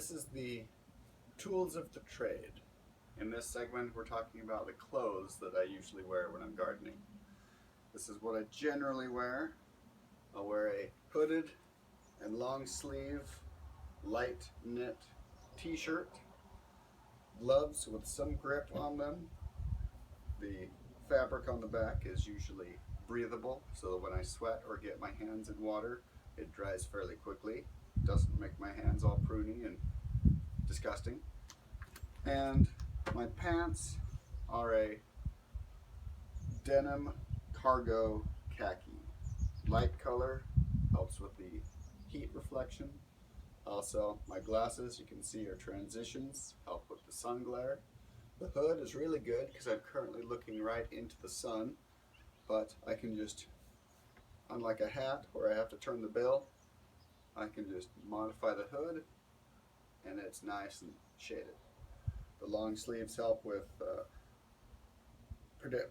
This is the tools of the trade. In this segment, we're talking about the clothes that I usually wear when I'm gardening. This is what I generally wear. I'll wear a hooded and long sleeve light knit t-shirt, gloves with some grip on them. The fabric on the back is usually breathable, so that when I sweat or get my hands in water, it dries fairly quickly. Doesn't make my hands all pruny and disgusting. And my pants are a denim cargo khaki. Light color helps with the heat reflection. Also, my glasses, you can see, are transitions, help with the sun glare. The hood is really good because I'm currently looking right into the sun, but I can just, unlike a hat where I have to turn the bill, I can just modify the hood and it's nice and shaded. The long sleeves help with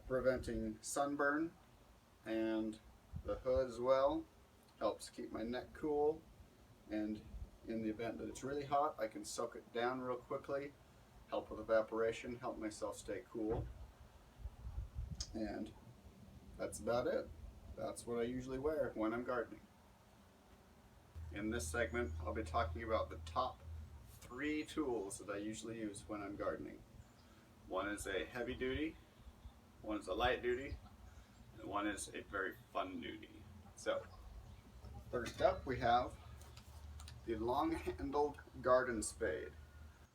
preventing sunburn, and the hood as well helps keep my neck cool, and in the event that it's really hot, I can soak it down real quickly, help with evaporation, help myself stay cool. And that's about it. That's what I usually wear when I'm gardening. In this segment, I'll be talking about the top 3 tools that I usually use when I'm gardening. One is a heavy duty, one is a light duty, and one is a very fun duty. So, first up we have the long-handled garden spade.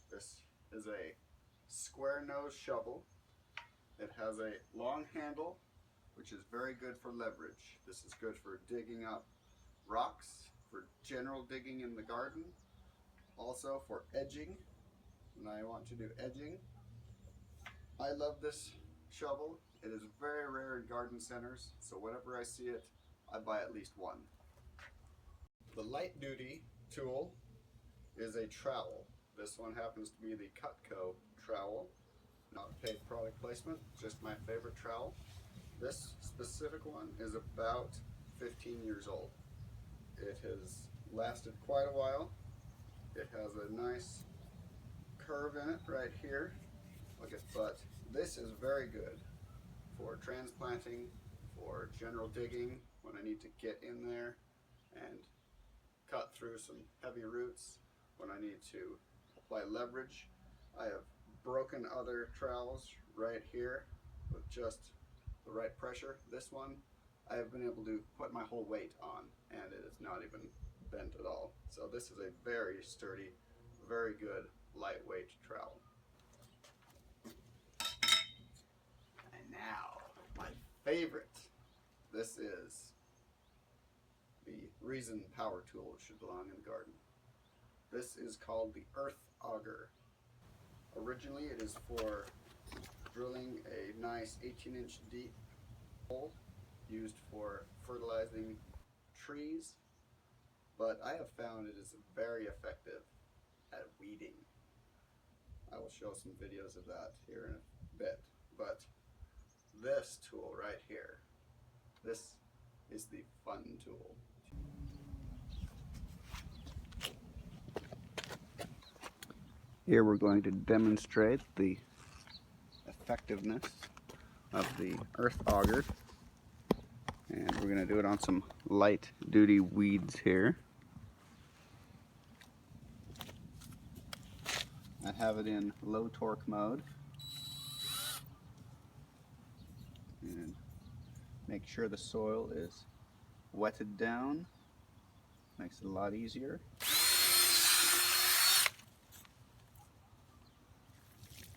This is a square nose shovel. It has a long handle, which is very good for leverage. This is good for digging up rocks, for general digging in the garden, also for edging, when I want to do edging. I love this shovel. It is very rare in garden centers, so whenever I see it, I buy at least one. The light duty tool is a trowel. This one happens to be the Cutco trowel. Not paid product placement, just my favorite trowel. This specific one is about 15 years old. It has lasted quite a while. It has a nice curve in it right here. But this is very good for transplanting, for general digging, when I need to get in there and cut through some heavy roots, when I need to apply leverage. I have broken other trowels right here with just the right pressure. This one I have been able to put my whole weight on and it is not even bent at all. So this is a very sturdy, very good lightweight trowel. And now, my favorite. This is the reason power tools should belong in the garden. This is called the earth auger. Originally it is for drilling a nice 18-inch deep hole used for fertilizing trees, but I have found it is very effective at weeding. I will show some videos of that here in a bit, but this tool right here, this is the fun tool. Here we're going to demonstrate the effectiveness of the earth auger, and we're going to do it on some light duty weeds here. I have it in low torque mode, and make sure the soil is wetted down, makes it a lot easier.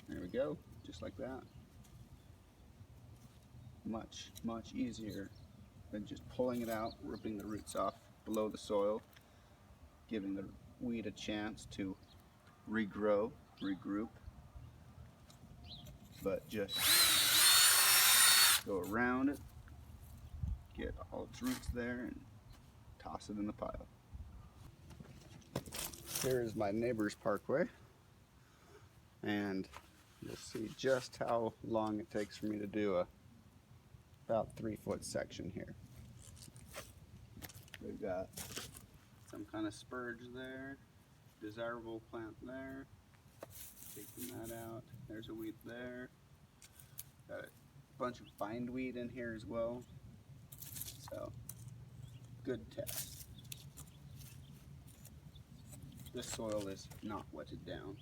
There we go, just like that. Much, much easier than just pulling it out, ripping the roots off below the soil, giving the weed a chance to regrow, regroup, but just go around it, get all its roots there, and toss it in the pile. Here is my neighbor's parkway, and you'll see just how long it takes for me to do a about 3-foot section here. We've got some kind of spurge there, desirable plant there. Taking that out. There's a weed there. Got a bunch of bindweed in here as well. So, good test. This soil is not wetted down.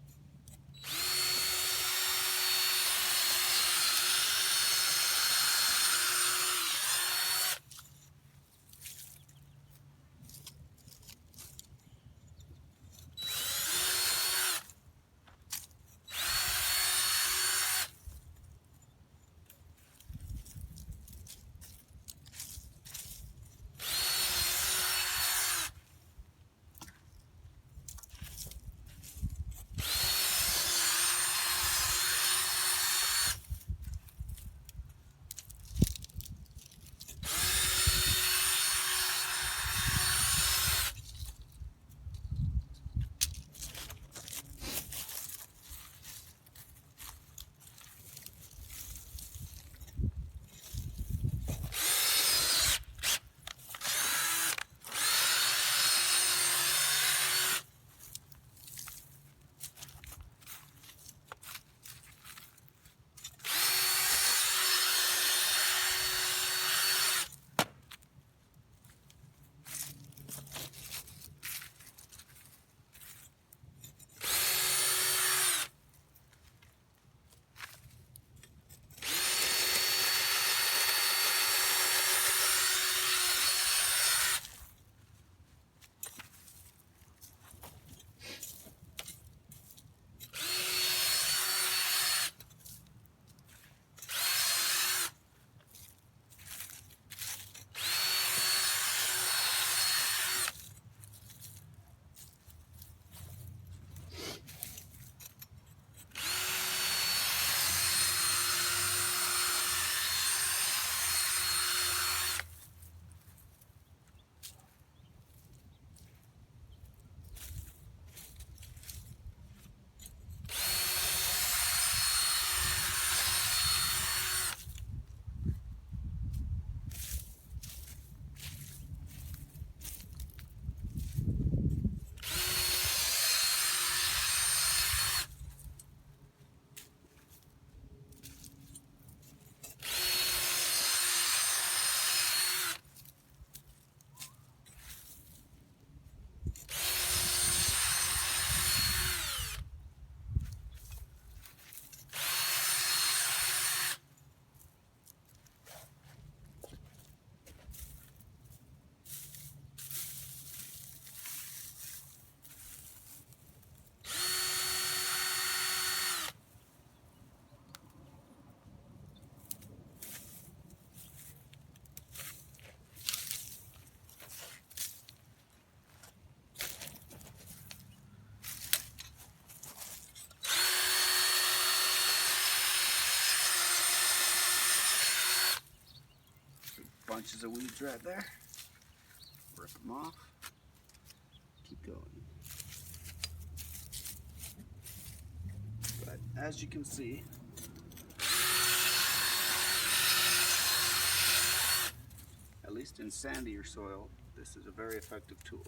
Bunches of weeds right there. Rip them off. Keep going. But as you can see, at least in sandier soil, this is a very effective tool.